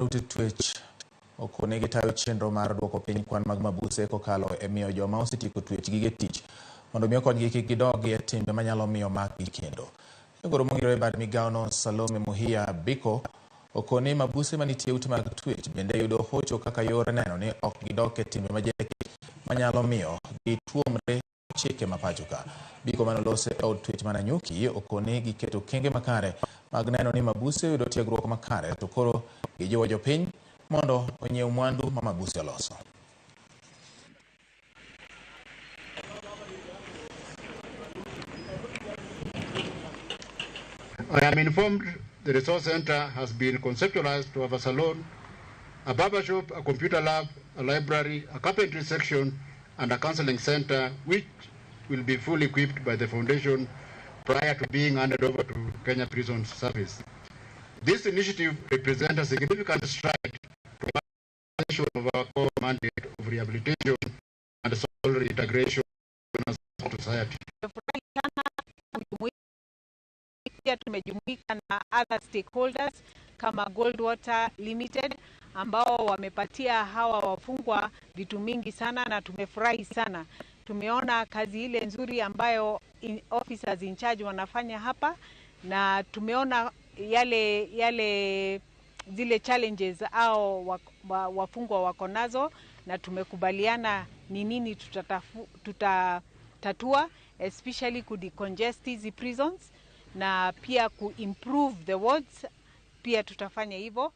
Twech okone gitayo chenro mar duoko piny kwan mag mabuse kokalo e miyo joma osetieko twech gige tich mondo miyo kodgi kik gidogi e timbe manyalo miyo makgi kendo. Jagoro mong'ere e bad migaono Salome Muhia Biko okone mabuse manitie ute mag twech bende yudo hocho kaka yor neno ni ok gidok e timbe majeki manyalo miyo gituomre chike mapacho ka. Biko manolose e od twech Mananyuki okone giketo kenge makare mag neno ni mabuse yudo tiegruok makare to koro gijiwo jopiny mondo onyiew mwandu ma mabuse oloso. I am informed the resource center has been conceptualized to have a salon, a barber shop, a computer lab, a library, a carpentry section, and a counseling center, which will be fully equipped by the foundation prior to being handed over to Kenya Prison Service. This initiative represents a significant stride to of our core mandate of rehabilitation and social reintegration in society. Tumejumuika na other stakeholders kama Goldwater Limited ambao wamepatia hawa wafungwa vitu mingi sana na tumefurahi sana. Tumeona kazi ile nzuri ambayo officers in charge wanafanya hapa na tumeona zile challenges au wafungwa wako nazo na tumekubaliana ni nini tutatatua, especially decongest hizi prisons na pia improve the wards, pia tutafanya hivyo.